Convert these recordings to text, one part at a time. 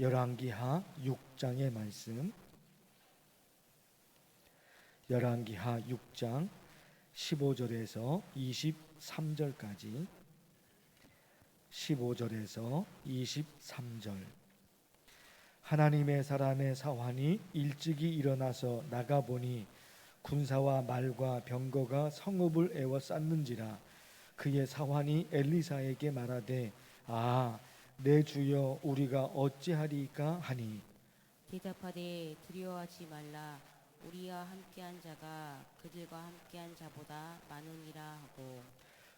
열왕기하 6장의 말씀, 열왕기하 6장 15절에서 23절까지, 15절에서 23절. 하나님의 사람의 사환이 일찍이 일어나서 나가보니 군사와 말과 병거가 성읍을 에워쌌는지라. 그의 사환이 엘리사에게 말하되, 내 주여, 우리가 어찌하리까 하니, 대답하되 두려워하지 말라. 우리와 함께한 자가 그들과 함께한 자보다 많으니라 하고,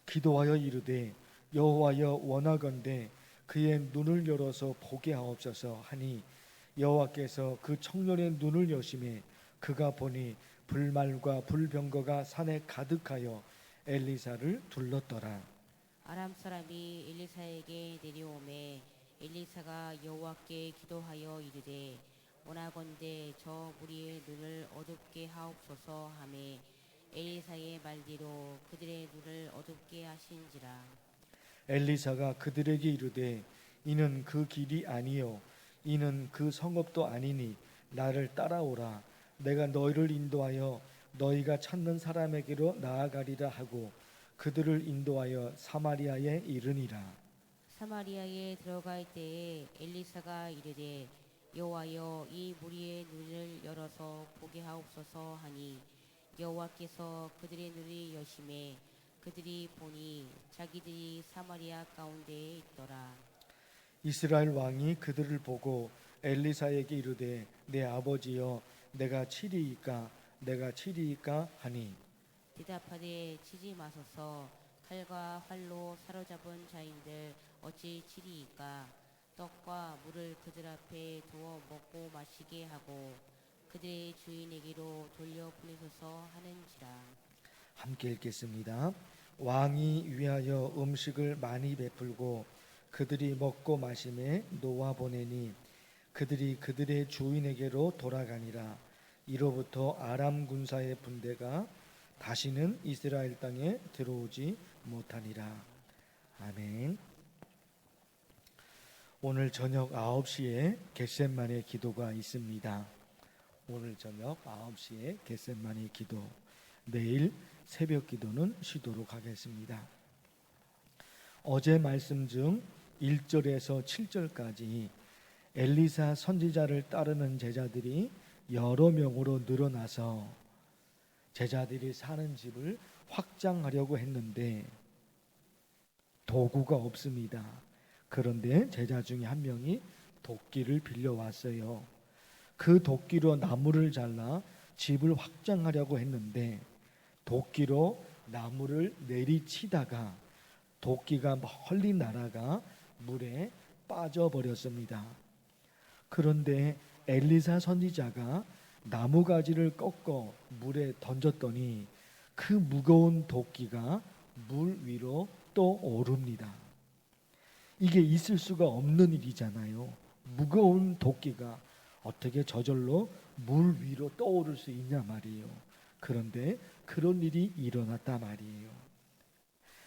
기도하여 이르되, 여호와여, 원하건대 그의 눈을 열어서 보게 하옵소서 하니, 여호와께서 그 청년의 눈을 여시매 그가 보니 불말과 불병거가 산에 가득하여 엘리사를 둘렀더라. 아람 사람이 엘리사에게 내려오매 엘리사가 여호와께 기도하여 이르되, 원하건대 저 무리의 눈을 어둡게 하옵소서 하매 엘리사의 말대로 그들의 눈을 어둡게 하신지라. 엘리사가 그들에게 이르되, 이는 그 길이 아니요 이는 그 성읍도 아니니 나를 따라오라. 내가 너희를 인도하여 너희가 찾는 사람에게로 나아가리라 하고 그들을 인도하여 사마리아에 이르니라. 사마리아에 들어갈 때에 엘리사가 이르되, 여호와여, 이 무리의 눈을 열어서 보게 하옵소서 하니, 여호와께서 그들의 눈을 여시매 그들이 보니 자기들이 사마리아 가운데에 있더라. 이스라엘 왕이 그들을 보고 엘리사에게 이르되, 내 아버지여, 내가 치리이까 하니, 대답하되, 치지 마소서. 칼과 활로 사로잡은 자인들 어찌 치리이까. 떡과 물을 그들 앞에 두어 먹고 마시게 하고 그들의 주인에게로 돌려 보내소서 하는지라. 함께 읽겠습니다. 왕이 위하여 음식을 많이 베풀고 그들이 먹고 마심에 놓아 보내니 그들이 그들의 주인에게로 돌아가니라. 이로부터 아람 군사의 분대가 다시는 이스라엘 땅에 들어오지 못하니라. 아멘. 오늘 저녁 9시에 겟셋마네 기도가 있습니다. 오늘 저녁 9시에 겟셋마네 기도, 내일 새벽 기도는 쉬도록 하겠습니다. 어제 말씀 중 1절에서 7절까지 엘리사 선지자를 따르는 제자들이 여러 명으로 늘어나서 제자들이 사는 집을 확장하려고 했는데 도구가 없습니다. 그런데 제자 중에 한 명이 도끼를 빌려왔어요. 그 도끼로 나무를 잘라 집을 확장하려고 했는데 도끼로 나무를 내리치다가 도끼가 멀리 날아가 물에 빠져버렸습니다. 그런데 엘리사 선지자가 나무가지를 꺾어 물에 던졌더니 그 무거운 도끼가 물 위로 또 오릅니다. 이게 있을 수가 없는 일이잖아요. 무거운 도끼가 어떻게 저절로 물 위로 떠오를 수 있냐 말이에요. 그런데 그런 일이 일어났다 말이에요.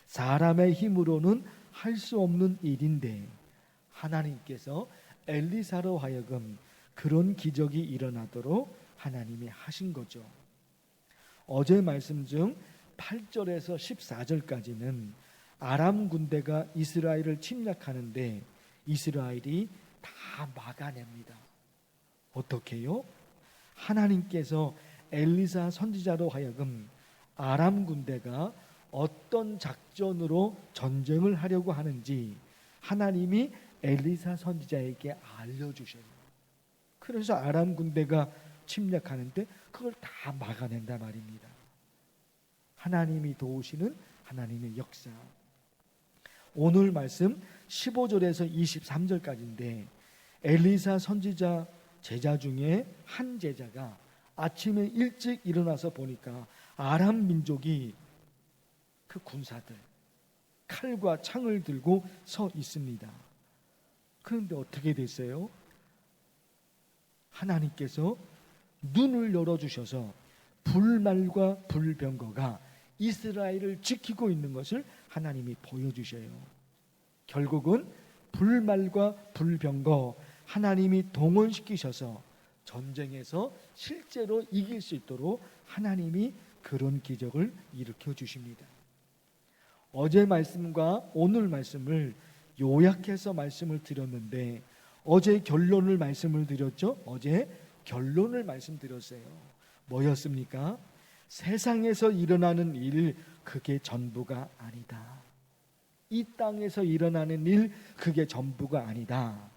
사람의 힘으로는 할 수 없는 일인데 하나님께서 엘리사로 하여금 그런 기적이 일어나도록 하나님이 하신 거죠. 어제 말씀 중 8절에서 14절까지는 아람 군대가 이스라엘을 침략하는데 이스라엘이 다 막아냅니다. 어떻게요? 하나님께서 엘리사 선지자로 하여금 아람 군대가 어떤 작전으로 전쟁을 하려고 하는지 하나님이 엘리사 선지자에게 알려주셔요. 그래서 아람 군대가 침략하는데 그걸 다 막아낸단 말입니다. 하나님이 도우시는 하나님의 역사. 오늘 말씀 15절에서 23절까지인데 엘리사 선지자 제자 중에 한 제자가 아침에 일찍 일어나서 보니까 아람 민족이 그 군사들 칼과 창을 들고 서 있습니다. 그런데 어떻게 됐어요? 하나님께서 눈을 열어주셔서 불말과 불병거가 이스라엘을 지키고 있는 것을 하나님이 보여주셔요. 결국은 불말과 불병거 하나님이 동원시키셔서 전쟁에서 실제로 이길 수 있도록 하나님이 그런 기적을 일으켜 주십니다. 어제 말씀과 오늘 말씀을 요약해서 말씀을 드렸는데, 어제 결론을 말씀을 드렸죠. 어제 결론을 말씀드렸어요. 뭐였습니까? 세상에서 일어나는 일, 그게 전부가 아니다. 이 땅에서 일어나는 일, 그게 전부가 아니다.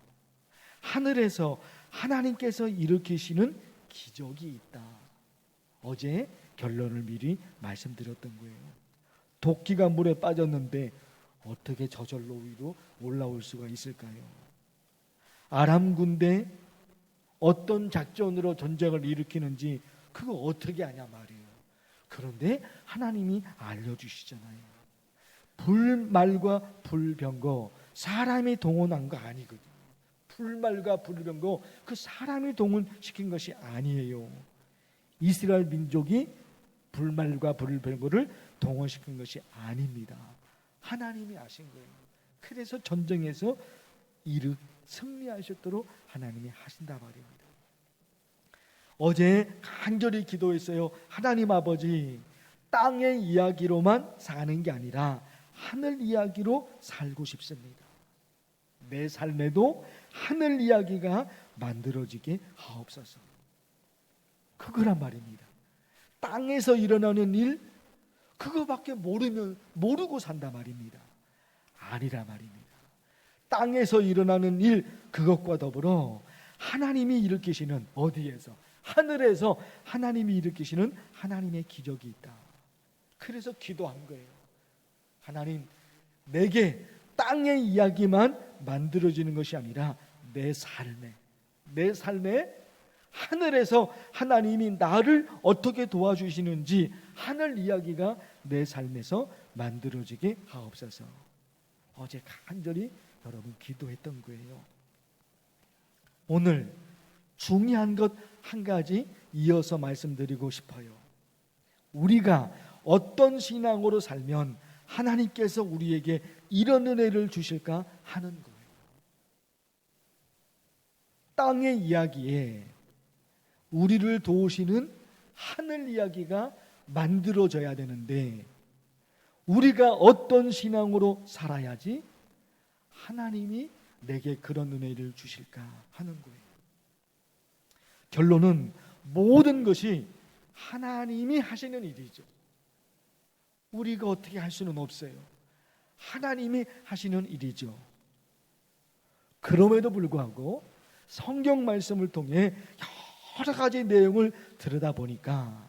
하늘에서 하나님께서 일으키시는 기적이 있다. 어제 결론을 미리 말씀드렸던 거예요. 도끼가 물에 빠졌는데 어떻게 저절로 위로 올라올 수가 있을까요? 아람 군대 어떤 작전으로 전쟁을 일으키는지 그거 어떻게 아냐 말이에요. 그런데 하나님이 알려주시잖아요. 불말과 불병거, 사람이 동원한 거 아니거든요. 불말과 불병거, 그 사람이 동원시킨 것이 아니에요. 이스라엘 민족이 불말과 불병거를 동원시킨 것이 아닙니다. 하나님이 하신 거예요. 그래서 전쟁에서 승리하셨도록 하나님이 하신다 말입니다. 어제 간절히 기도했어요. 하나님 아버지, 땅의 이야기로만 사는 게 아니라 하늘 이야기로 살고 싶습니다. 내 삶에도 하늘 이야기가 만들어지게 하옵소서. 그거란 말입니다. 땅에서 일어나는 일, 그거밖에 모르고 산다 말입니다. 아니라 말입니다. 땅에서 일어나는 일, 그것과 더불어 하나님이 일으키시는, 어디에서? 하늘에서 하나님이 일으키시는 하나님의 기적이 있다. 그래서 기도한 거예요. 하나님, 내게 땅의 이야기만 만들어지는 것이 아니라 내 삶에 하늘에서 하나님이 나를 어떻게 도와주시는지 하늘 이야기가 내 삶에서 만들어지게 하옵소서. 어제 간절히 여러분 기도했던 거예요. 오늘 중요한 것 한 가지 이어서 말씀드리고 싶어요. 우리가 어떤 신앙으로 살면 하나님께서 우리에게 이런 은혜를 주실까 하는 거예요. 땅의 이야기에 우리를 도우시는 하늘 이야기가 만들어져야 되는데, 우리가 어떤 신앙으로 살아야지 하나님이 내게 그런 은혜를 주실까 하는 거예요. 결론은 모든 것이 하나님이 하시는 일이죠. 우리가 어떻게 할 수는 없어요. 하나님이 하시는 일이죠. 그럼에도 불구하고 성경 말씀을 통해 여러 가지 내용을 들여다보니까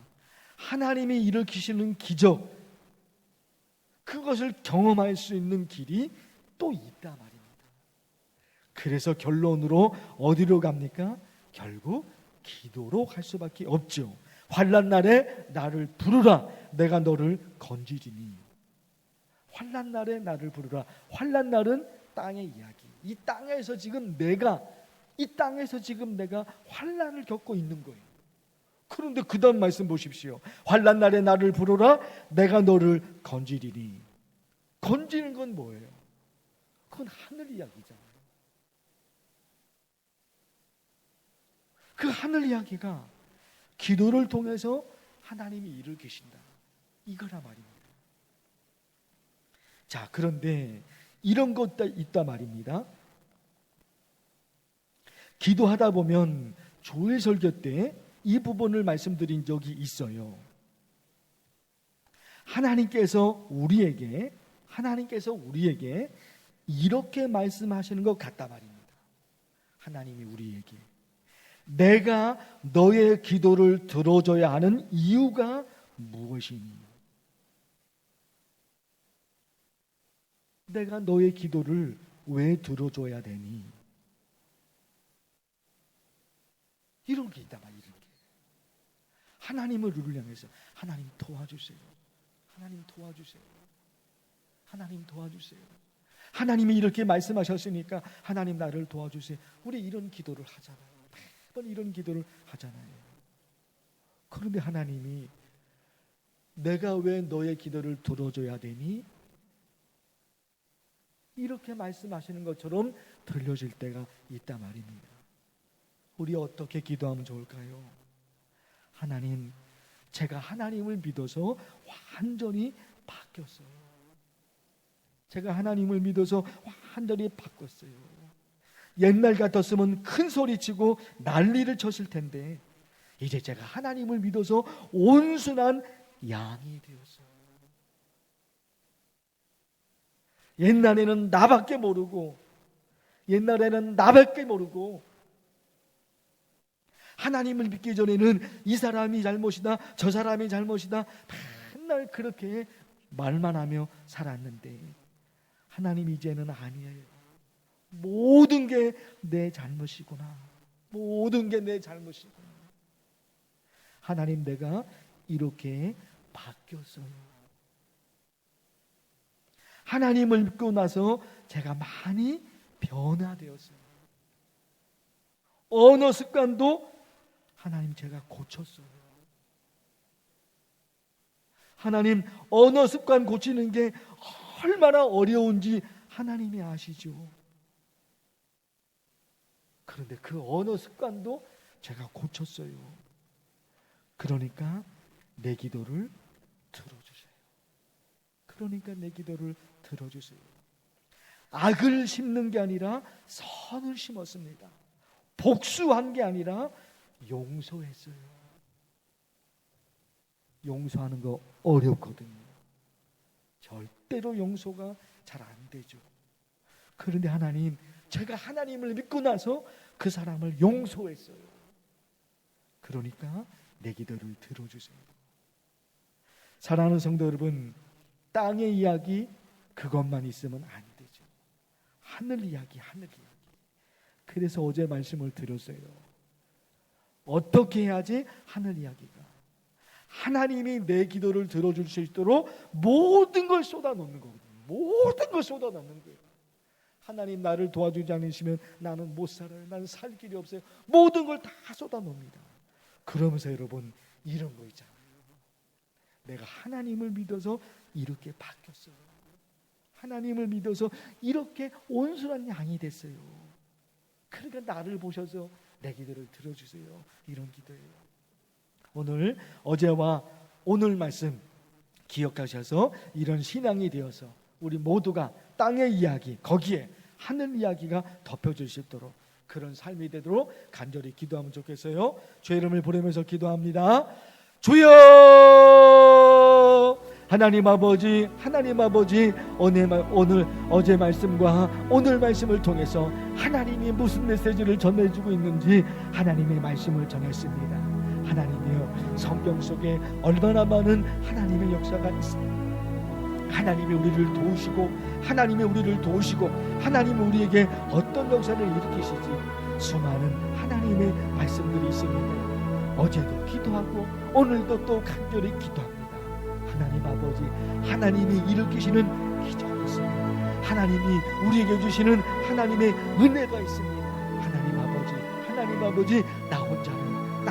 하나님이 일으키시는 기적, 그것을 경험할 수 있는 길이 또 있다 말입니다. 그래서 결론으로 어디로 갑니까? 결국 기도로 갈 수밖에 없죠. 환난 날에 나를 부르라, 내가 너를 건지리니. 환난 날에 나를 부르라. 환난 날은 땅의 이야기. 이 땅에서 지금 내가 환난을 겪고 있는 거예요. 그런데 그 다음 말씀 보십시오. 환난 날에 나를 부르라, 내가 너를 건지리니. 건지는 건 뭐예요? 그건 하늘 이야기잖아요. 그 하늘 이야기가 기도를 통해서 하나님이 일을 계신다, 이거라 말입니다. 자, 그런데 이런 것도 있다 말입니다. 기도하다 보면 주일 설교 때 이 부분을 말씀드린 적이 있어요. 하나님께서 우리에게 이렇게 말씀하시는 것 같다 말입니다. 하나님이 우리에게, 내가 너의 기도를 들어줘야 하는 이유가 무엇이니? 내가 너의 기도를 왜 들어줘야 되니? 이런 게 있다 말이에요. 하나님을 향해서, 하나님 도와주세요. 하나님 도와주세요. 하나님 도와주세요. 하나님이 이렇게 말씀하셨으니까 하나님 나를 도와주세요. 우리 이런 기도를 하잖아요. 매번 이런 기도를 하잖아요. 그런데 하나님이 내가 왜 너의 기도를 들어줘야 되니? 이렇게 말씀하시는 것처럼 들려질 때가 있단 말입니다. 우리 어떻게 기도하면 좋을까요? 하나님, 제가 하나님을 믿어서 완전히 바뀌었어요. 제가 하나님을 믿어서 완전히 바꿨어요. 옛날 같았으면 큰 소리치고 난리를 쳤을 텐데 이제 제가 하나님을 믿어서 온순한 양이 되었어요. 옛날에는 나밖에 모르고 하나님을 믿기 전에는 이 사람이 잘못이다, 저 사람이 잘못이다, 맨날 그렇게 말만 하며 살았는데 하나님 이제는 아니에요. 모든 게 내 잘못이구나. 모든 게 내 잘못이구나. 하나님, 내가 이렇게 바뀌었어요. 하나님을 믿고 나서 제가 많이 변화되었어요. 언어 습관도 하나님 제가 고쳤어요. 하나님, 언어 습관 고치는 게 얼마나 어려운지 하나님이 아시죠. 그런데 그 언어 습관도 제가 고쳤어요. 그러니까 내 기도를 들어주세요. 악을 심는 게 아니라 선을 심었습니다. 복수한 게 아니라 용서했어요. 용서하는 거 어렵거든요. 절대로 용서가 잘 안 되죠. 그런데 하나님, 제가 하나님을 믿고 나서 그 사람을 용서했어요. 그러니까 내 기도를 들어주세요. 사랑하는 성도 여러분, 땅의 이야기 그것만 있으면 안 되죠. 하늘 이야기. 그래서 어제 말씀을 드렸어요. 어떻게 해야지 하늘 이야기가, 하나님이 내 기도를 들어줄 수 있도록 모든 걸 쏟아놓는 거거든요. 모든 걸 쏟아놓는 거예요. 하나님, 나를 도와주지 않으시면 나는 못 살아요. 나는 살 길이 없어요. 모든 걸 다 쏟아놓습니다. 그러면서 여러분, 이런 거 있잖아요. 내가 하나님을 믿어서 이렇게 바뀌었어요. 하나님을 믿어서 이렇게 온순한 양이 됐어요. 그러니까 나를 보셔서 내 기도를 들어주세요. 이런 기도예요. 오늘 어제와 오늘 말씀 기억하셔서 이런 신앙이 되어서 우리 모두가 땅의 이야기, 거기에 하늘 이야기가 덮여질 수 있도록 그런 삶이 되도록 간절히 기도하면 좋겠어요. 주의 이름을 부르면서 기도합니다. 주여! 하나님 아버지, 오늘 어제 말씀과 오늘 말씀을 통해서 하나님이 무슨 메시지를 전해주고 있는지 하나님의 말씀을 전했습니다. 하나님이여, 성경 속에 얼마나 많은 하나님의 역사가 있습니다. 하나님이 우리를 도우시고 하나님이 우리에게 어떤 역사를 일으키시지 수많은 하나님의 말씀들이 있습니다. 어제도 기도하고 오늘도 또 간절히 기도합니다. 하나님 아버지, 하나님이 일으키시는 기적이 있습니다. 하나님이 우리에게 주시는 하나님의 은혜가 있습니다. 하나님 아버지, 나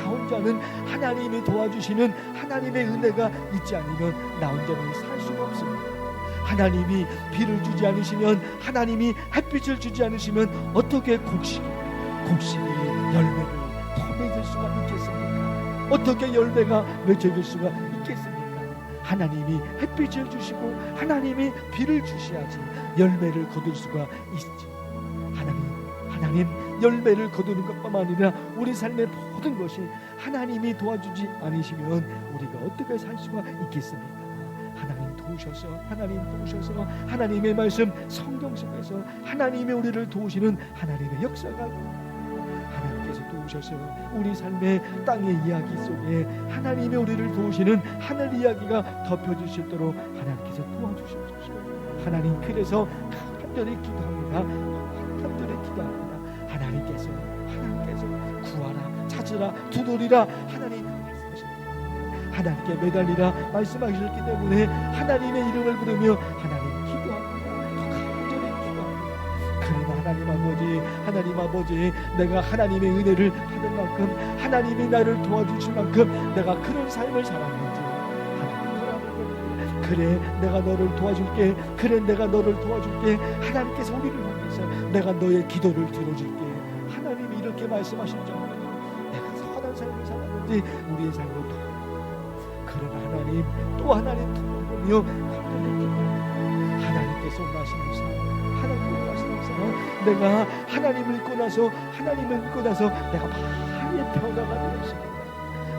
혼자는 하나님이 도와주시는 하나님의 은혜가 있지 않으면 나 혼자는 살 수가 없습니다. 하나님이 비를 주지 않으시면, 하나님이 햇빛을 주지 않으시면 어떻게 곡식이 열매를 더 맺을 수가 있겠습니까? 어떻게 열매가 맺어질 수가 있겠습니까? 하나님이 햇빛을 주시고 하나님이 비를 주셔야지 열매를 거둘 수가 있지. 하나님 열매를 거두는 것뿐만 아니라 우리 삶의 모든 것이 하나님이 도와주지 않으시면 우리가 어떻게 살 수가 있겠습니까? 하나님 도우셔서 하나님의 말씀 성경 속에서 하나님이 우리를 도우시는 하나님의 역사가 하나님께서 도우셔서 우리 삶의 땅의 이야기 속에 하나님이 우리를 도우시는 하늘 이야기가 덮여질 수 있도록 하나님께서 도와주셔서 하나님, 그래서 간절히 기도합니다. 하나님께서 구하라, 찾으라, 두드리라 하나님 말씀하십니다. 하나님께 매달리라 말씀하셨기 때문에 하나님의 이름을 부르며 하나님 기도합니다. 간절히 기도합니다. 그러나 하나님 아버지, 내가 하나님의 은혜를 받을 만큼, 하나님이 나를 도와주실 만큼 내가 그런 삶을 살았는지 하나님 돌아보고, 그래 내가 너를 도와줄게, 하나님께서 우리를 보면서 내가 너의 기도를 들어줄게, 하나님이 이렇게 말씀하실 정도로 삶을 살았는지 우리의 삶을 돌아보고, 그러나 하나님 또 하나님 돌아보며 하나님께서 원하시는 삶, 하나님이 원하시는 삶, 내가 하나님을 믿고 나서 내가 많이 변화가 되었습니다.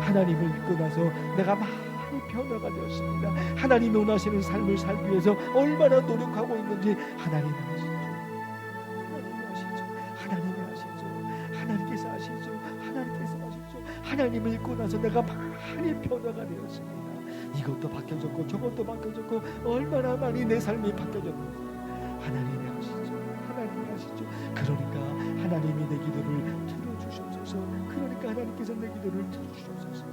하나님을 믿고 나서 내가 많이 변화가 되었습니다. 하나님이 원하시는 삶을 살기 위해서 얼마나 노력하고 있는지 하나님이 아시죠. 하나님께서 아시죠. 하나님을 믿고 나서 내가 많이 변화가 되었습니다. 이것도 바뀌어졌고 저것도 바뀌어졌고 얼마나 많이 내 삶이 바뀌어졌는지 하나님이 아시죠. 그러니까 하나님이 내 기도를 들어주셔서, 그러니까 하나님께서 내 기도를 들어주셔서